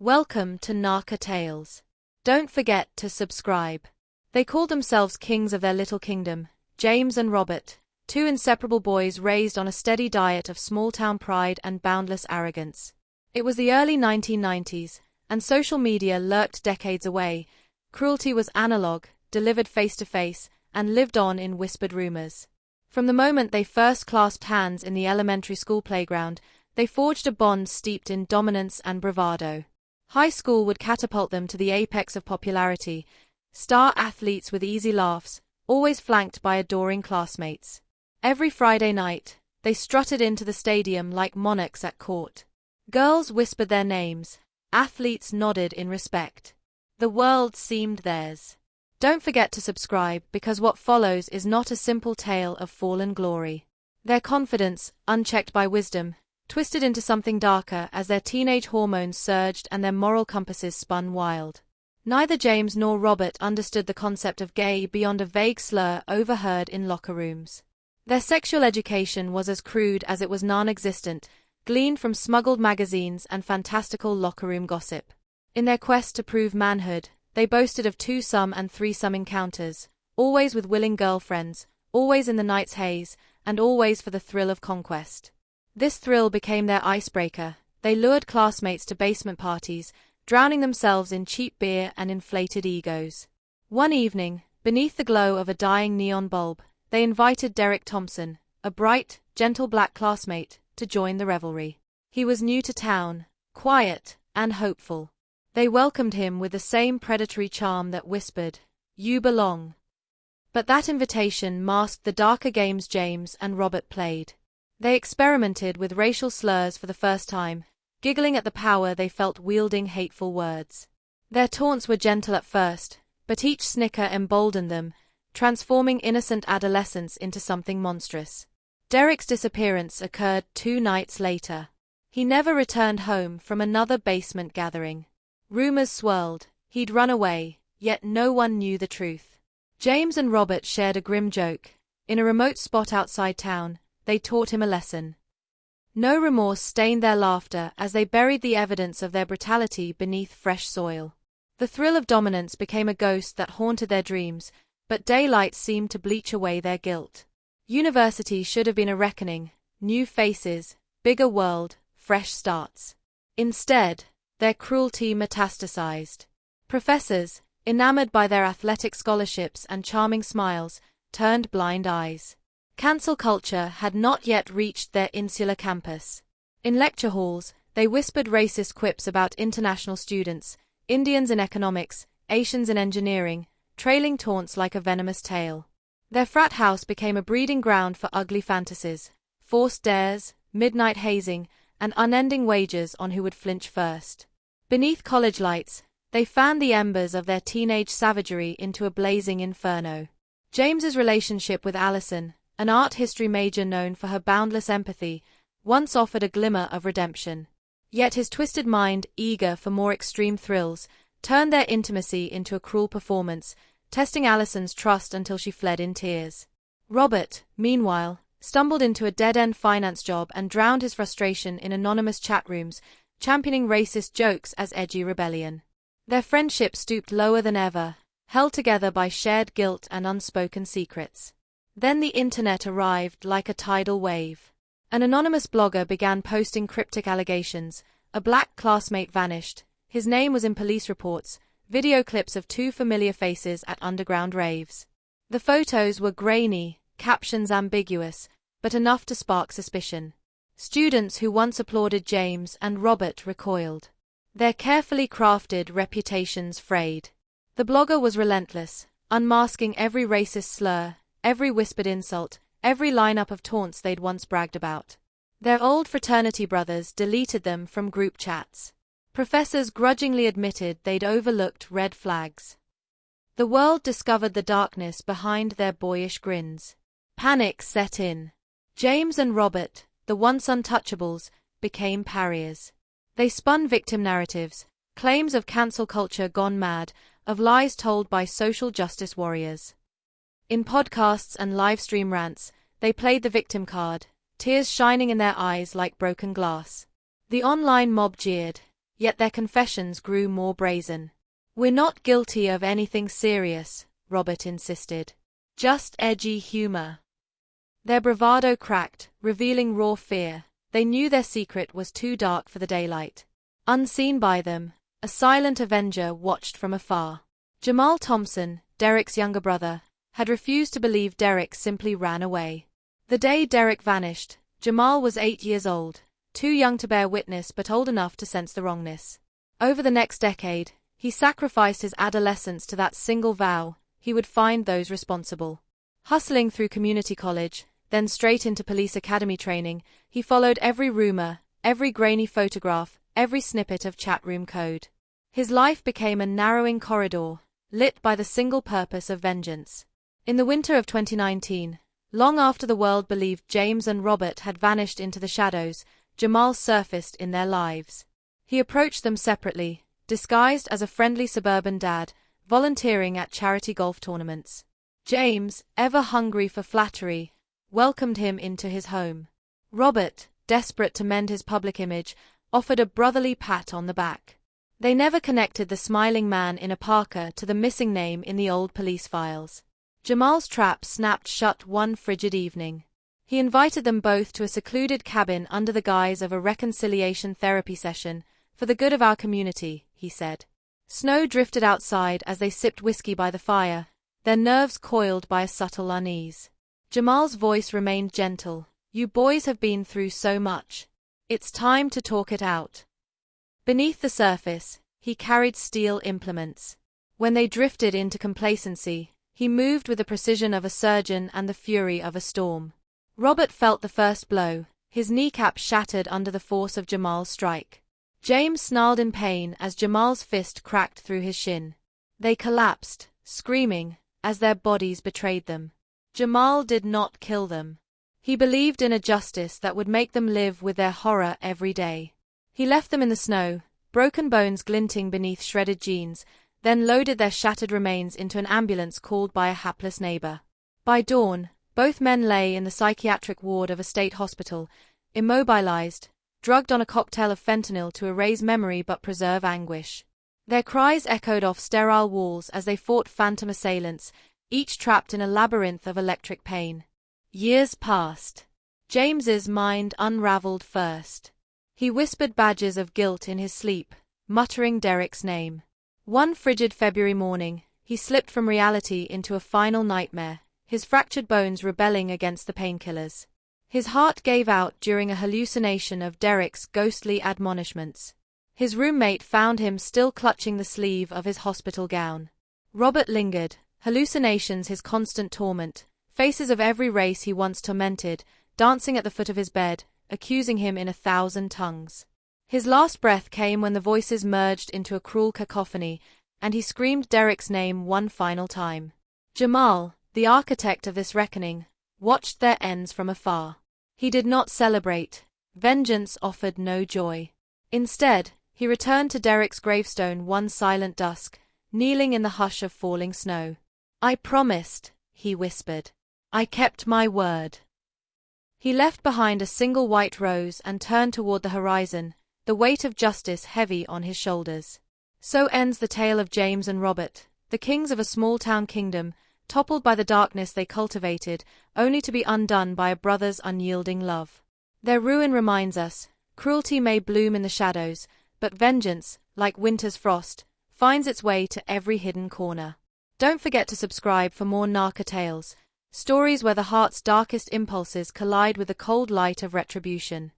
Welcome to Naka Tales. Don't forget to subscribe. They called themselves kings of their little kingdom, James and Robert, two inseparable boys raised on a steady diet of small-town pride and boundless arrogance. It was the early 1990s, and social media lurked decades away. Cruelty was analog, delivered face-to-face, and lived on in whispered rumors. From the moment they first clasped hands in the elementary school playground, they forged a bond steeped in dominance and bravado. High school would catapult them to the apex of popularity, star athletes with easy laughs, always flanked by adoring classmates. Every Friday night, they strutted into the stadium like monarchs at court. Girls whispered their names, athletes nodded in respect. The world seemed theirs. Don't forget to subscribe because what follows is not a simple tale of fallen glory. Their confidence, unchecked by wisdom, twisted into something darker as their teenage hormones surged and their moral compasses spun wild. Neither James nor Robert understood the concept of gay beyond a vague slur overheard in locker rooms. Their sexual education was as crude as it was non-existent, gleaned from smuggled magazines and fantastical locker room gossip. In their quest to prove manhood, they boasted of twosome and threesome encounters, always with willing girlfriends, always in the night's haze, and always for the thrill of conquest. This thrill became their icebreaker. They lured classmates to basement parties, drowning themselves in cheap beer and inflated egos. One evening, beneath the glow of a dying neon bulb, they invited Derek Thompson, a bright, gentle black classmate, to join the revelry. He was new to town, quiet, and hopeful. They welcomed him with the same predatory charm that whispered, "You belong." But that invitation masked the darker games James and Robert played. They experimented with racial slurs for the first time, giggling at the power they felt wielding hateful words. Their taunts were gentle at first, but each snicker emboldened them, transforming innocent adolescence into something monstrous. Derek's disappearance occurred 2 nights later. He never returned home from another basement gathering. Rumors swirled, he'd run away, yet no one knew the truth. James and Robert shared a grim joke. In a remote spot outside town, they taught him a lesson. No remorse stained their laughter as they buried the evidence of their brutality beneath fresh soil. The thrill of dominance became a ghost that haunted their dreams, but daylight seemed to bleach away their guilt. University should have been a reckoning, new faces, bigger world, fresh starts. Instead, their cruelty metastasized. Professors, enamored by their athletic scholarships and charming smiles, turned blind eyes. Cancel culture had not yet reached their insular campus. In lecture halls, they whispered racist quips about international students, Indians in economics, Asians in engineering, trailing taunts like a venomous tail. Their frat house became a breeding ground for ugly fantasies, forced dares, midnight hazing, and unending wagers on who would flinch first. Beneath college lights, they fanned the embers of their teenage savagery into a blazing inferno. James's relationship with Allison, an art history major known for her boundless empathy, once offered a glimmer of redemption. Yet his twisted mind, eager for more extreme thrills, turned their intimacy into a cruel performance, testing Allison's trust until she fled in tears. Robert, meanwhile, stumbled into a dead-end finance job and drowned his frustration in anonymous chat rooms, championing racist jokes as edgy rebellion. Their friendship stooped lower than ever, held together by shared guilt and unspoken secrets. Then the internet arrived like a tidal wave. An anonymous blogger began posting cryptic allegations. A black classmate vanished. His name was in police reports, video clips of 2 familiar faces at underground raves. The photos were grainy, captions ambiguous, but enough to spark suspicion. Students who once applauded James and Robert recoiled. Their carefully crafted reputations frayed. The blogger was relentless, unmasking every racist slur, every whispered insult, every lineup of taunts they'd once bragged about. Their old fraternity brothers deleted them from group chats. Professors grudgingly admitted they'd overlooked red flags. The world discovered the darkness behind their boyish grins. Panic set in. James and Robert, the once untouchables, became pariahs. They spun victim narratives, claims of cancel culture gone mad, of lies told by social justice warriors. In podcasts and live-stream rants, they played the victim card, tears shining in their eyes like broken glass. The online mob jeered, yet their confessions grew more brazen. "We're not guilty of anything serious," Robert insisted. "Just edgy humor." Their bravado cracked, revealing raw fear. They knew their secret was too dark for the daylight. Unseen by them, a silent avenger watched from afar. Jamal Thompson, Derek's younger brother, had refused to believe Derek simply ran away. The day Derek vanished, Jamal was 8 years old, too young to bear witness but old enough to sense the wrongness. Over the next decade, he sacrificed his adolescence to that single vow: he would find those responsible. Hustling through community college, then straight into police academy training, he followed every rumor, every grainy photograph, every snippet of chatroom code. His life became a narrowing corridor, lit by the single purpose of vengeance. In the winter of 2019, long after the world believed James and Robert had vanished into the shadows, Jamal surfaced in their lives. He approached them separately, disguised as a friendly suburban dad, volunteering at charity golf tournaments. James, ever hungry for flattery, welcomed him into his home. Robert, desperate to mend his public image, offered a brotherly pat on the back. They never connected the smiling man in a parka to the missing name in the old police files. Jamal's trap snapped shut one frigid evening. He invited them both to a secluded cabin under the guise of a reconciliation therapy session. "For the good of our community," he said. Snow drifted outside as they sipped whiskey by the fire, their nerves coiled by a subtle unease. Jamal's voice remained gentle. "You boys have been through so much. It's time to talk it out." Beneath the surface, he carried steel implements. When they drifted into complacency, he moved with the precision of a surgeon and the fury of a storm. Robert felt the first blow, his kneecap shattered under the force of Jamal's strike. James snarled in pain as Jamal's fist cracked through his shin. They collapsed, screaming, as their bodies betrayed them. Jamal did not kill them. He believed in a justice that would make them live with their horror every day. He left them in the snow, broken bones glinting beneath shredded jeans, then loaded their shattered remains into an ambulance called by a hapless neighbor. By dawn, both men lay in the psychiatric ward of a state hospital, immobilized, drugged on a cocktail of fentanyl to erase memory but preserve anguish. Their cries echoed off sterile walls as they fought phantom assailants, each trapped in a labyrinth of electric pain. Years passed. James's mind unraveled first. He whispered badges of guilt in his sleep, muttering Derek's name. One frigid February morning, he slipped from reality into a final nightmare, his fractured bones rebelling against the painkillers. His heart gave out during a hallucination of Derek's ghostly admonishments. His roommate found him still clutching the sleeve of his hospital gown. Robert lingered, hallucinations his constant torment, faces of every race he once tormented, dancing at the foot of his bed, accusing him in 1,000 tongues. His last breath came when the voices merged into a cruel cacophony, and he screamed Derek's name one final time. Jamal, the architect of this reckoning, watched their ends from afar. He did not celebrate. Vengeance offered no joy. Instead, he returned to Derek's gravestone one silent dusk, kneeling in the hush of falling snow. "I promised," he whispered. "I kept my word." He left behind a single white rose and turned toward the horizon, the weight of justice heavy on his shoulders. So ends the tale of James and Robert, the kings of a small-town kingdom, toppled by the darkness they cultivated, only to be undone by a brother's unyielding love. Their ruin reminds us, cruelty may bloom in the shadows, but vengeance, like winter's frost, finds its way to every hidden corner. Don't forget to subscribe for more Naka tales, stories where the heart's darkest impulses collide with the cold light of retribution.